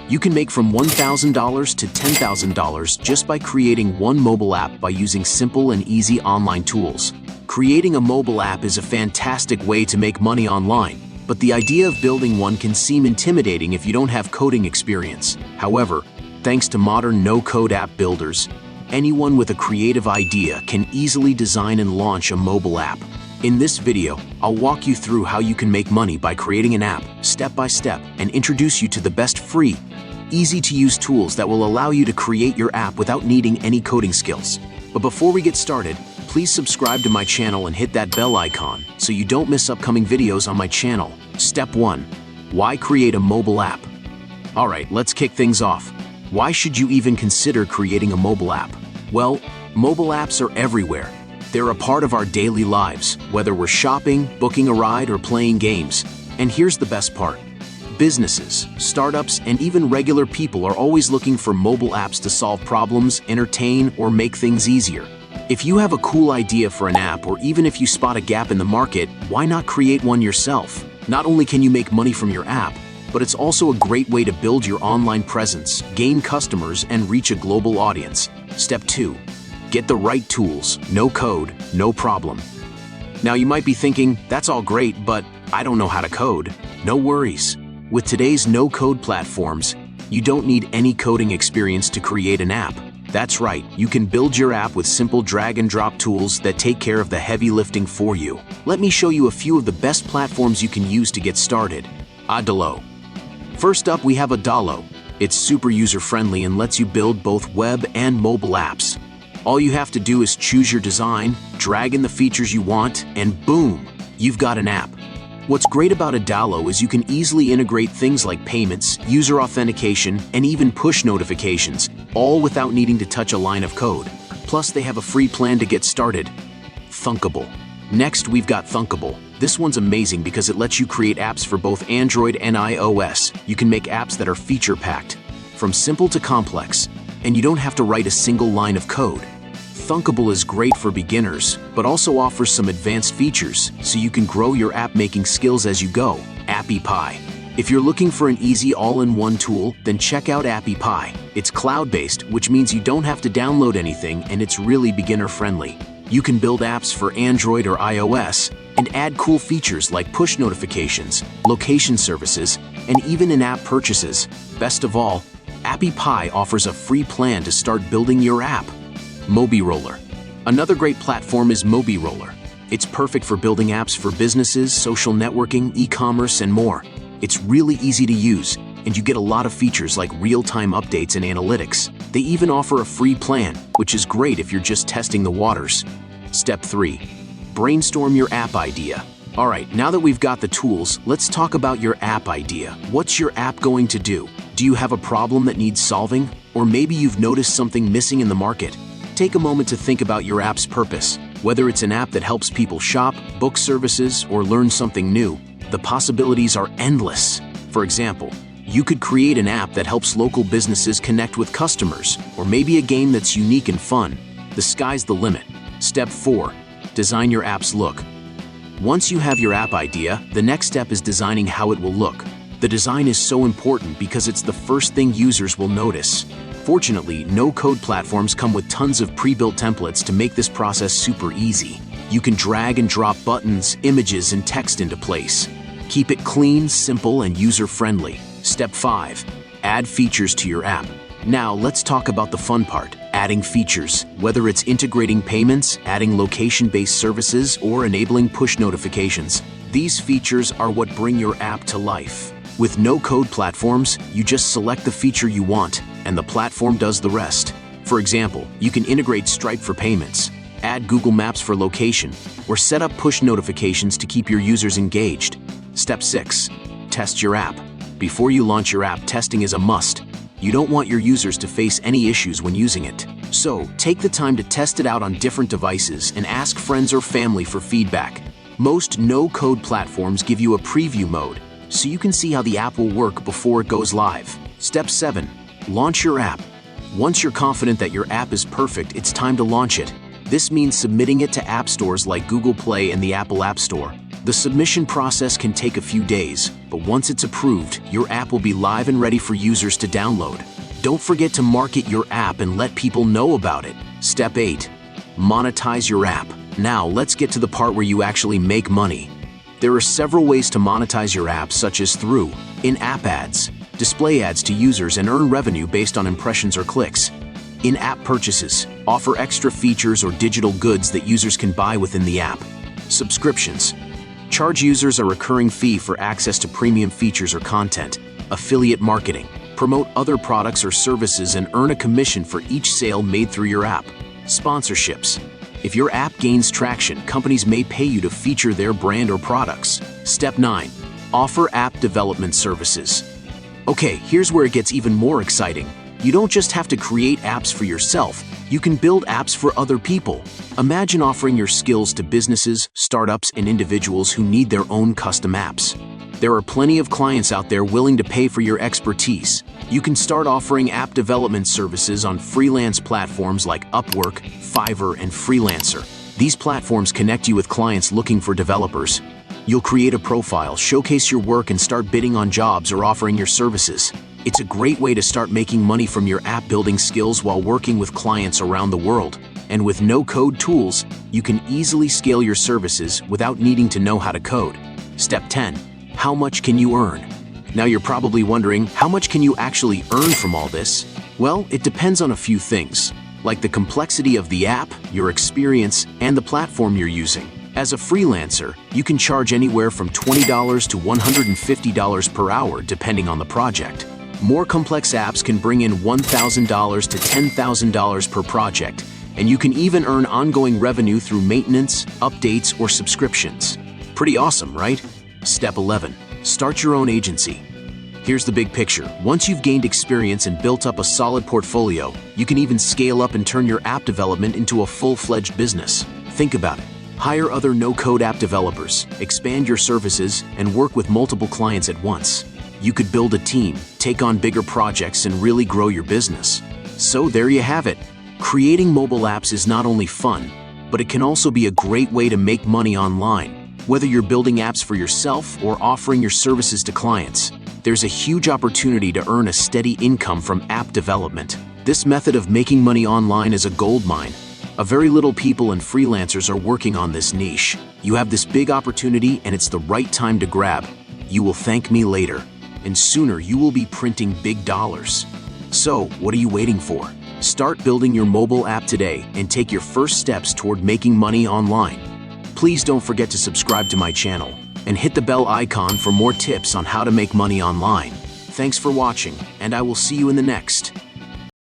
You can make from $1,000 to $10,000 just by creating one mobile app by using simple and easy online tools. Creating a mobile app is a fantastic way to make money online, but the idea of building one can seem intimidating if you don't have coding experience. However, thanks to modern no-code app builders, anyone with a creative idea can easily design and launch a mobile app. In this video, I'll walk you through how you can make money by creating an app, step by step, and introduce you to the best free, easy-to-use tools that will allow you to create your app without needing any coding skills. But before we get started, please subscribe to my channel and hit that bell icon so you don't miss upcoming videos on my channel. Step 1. Why create a mobile app? Alright, let's kick things off. Why should you even consider creating a mobile app? Well, mobile apps are everywhere. They're a part of our daily lives, whether we're shopping, booking a ride, or playing games. And here's the best part. Businesses, startups, and even regular people are always looking for mobile apps to solve problems, entertain, or make things easier. If you have a cool idea for an app, or even if you spot a gap in the market, why not create one yourself? Not only can you make money from your app, but it's also a great way to build your online presence, gain customers, and reach a global audience. Step 2. Get the right tools. No code, no problem. Now you might be thinking, that's all great, but I don't know how to code. No worries. With today's no-code platforms, you don't need any coding experience to create an app. That's right, you can build your app with simple drag-and-drop tools that take care of the heavy lifting for you. Let me show you a few of the best platforms you can use to get started. 𝐴DALO. First up, we have 𝐴DALO. It's super user-friendly and lets you build both web and mobile apps. All you have to do is choose your design, drag in the features you want, and boom, you've got an app. What's great about 𝐴DALO is you can easily integrate things like payments, user authentication, and even push notifications, all without needing to touch a line of code. Plus, they have a free plan to get started. Thunkable. Next, we've got Thunkable. This one's amazing because it lets you create apps for both Android and iOS. You can make apps that are feature-packed, from simple to complex, and you don't have to write a single line of code. Thunkable is great for beginners, but also offers some advanced features, so you can grow your app-making skills as you go. 𝐴PI. If you're looking for an easy all-in-one tool, then check out 𝐴PI. It's cloud-based, which means you don't have to download anything, and it's really beginner-friendly. You can build apps for Android or iOS, and add cool features like push notifications, location services, and even in-app purchases. Best of all, 𝐴PI offers a free plan to start building your app. MobiRoller. Another great platform is MobiRoller. It's perfect for building apps for businesses, social networking, e-commerce, and more. It's really easy to use, and you get a lot of features like real-time updates and analytics. They even offer a free plan, which is great if you're just testing the waters. Step 3. Brainstorm your app idea. Alright, now that we've got the tools, let's talk about your app idea. What's your app going to do? Do you have a problem that needs solving? Or maybe you've noticed something missing in the market? Take a moment to think about your app's purpose. Whether it's an app that helps people shop, book services, or learn something new, the possibilities are endless. For example, you could create an app that helps local businesses connect with customers, or maybe a game that's unique and fun. The sky's the limit. Step 4. Design your app's look. Once you have your app idea, the next step is designing how it will look. The design is so important because it's the first thing users will notice. Fortunately, no-code platforms come with tons of pre-built templates to make this process super easy. You can drag and drop buttons, images, and text into place. Keep it clean, simple, and user-friendly. Step 5. Add features to your app. Now, let's talk about the fun part, adding features. Whether it's integrating payments, adding location-based services, or enabling push notifications, these features are what bring your app to life. With no-code platforms, you just select the feature you want, and the platform does the rest. For example, you can integrate Stripe for payments, add Google Maps for location, or set up push notifications to keep your users engaged. Step 6. Test your app. Before you launch your app, testing is a must. You don't want your users to face any issues when using it. So, take the time to test it out on different devices and ask friends or family for feedback. Most no-code platforms give you a preview mode, so you can see how the app will work before it goes live. Step 7. Launch your app. Once you're confident that your app is perfect, it's time to launch it. This means submitting it to app stores like Google Play and the Apple App Store. The submission process can take a few days, but once it's approved, your app will be live and ready for users to download. Don't forget to market your app and let people know about it. Step 8. Monetize your app. Now, let's get to the part where you actually make money. There are several ways to monetize your app, such as through in-app ads, display ads to users and earn revenue based on impressions or clicks. In-app purchases. Offer extra features or digital goods that users can buy within the app. Subscriptions. Charge users a recurring fee for access to premium features or content. Affiliate marketing. Promote other products or services and earn a commission for each sale made through your app. Sponsorships. If your app gains traction, companies may pay you to feature their brand or products. Step 9. Offer app development services. Okay, here's where it gets even more exciting. You don't just have to create apps for yourself, you can build apps for other people. Imagine offering your skills to businesses, startups, and individuals who need their own custom apps. There are plenty of clients out there willing to pay for your expertise. You can start offering app development services on freelance platforms like Upwork, Fiverr, and Freelancer. These platforms connect you with clients looking for developers. You'll create a profile, showcase your work, and start bidding on jobs or offering your services. It's a great way to start making money from your app building skills while working with clients around the world. And with no-code tools, you can easily scale your services without needing to know how to code. Step 10. How much can you earn? Now you're probably wondering, how much can you actually earn from all this? Well, it depends on a few things, like the complexity of the app, your experience, and the platform you're using. As a freelancer, you can charge anywhere from $20 to $150 per hour depending on the project. More complex apps can bring in $1,000 to $10,000 per project, and you can even earn ongoing revenue through maintenance, updates, or subscriptions. Pretty awesome, right? Step 11. Start your own agency. Here's the big picture. Once you've gained experience and built up a solid portfolio, you can even scale up and turn your app development into a full-fledged business. Think about it. Hire other no-code app developers, expand your services, and work with multiple clients at once. You could build a team, take on bigger projects, and really grow your business. So there you have it. Creating mobile apps is not only fun, but it can also be a great way to make money online. Whether you're building apps for yourself or offering your services to clients, there's a huge opportunity to earn a steady income from app development. This method of making money online is a goldmine. A very little people and freelancers are working on this niche. You have this big opportunity and it's the right time to grab. You will thank me later. And sooner you will be printing big dollars. So, what are you waiting for? Start building your mobile app today and take your first steps toward making money online. Please don't forget to subscribe to my channel and hit the bell icon for more tips on how to make money online. Thanks for watching, and I will see you in the next.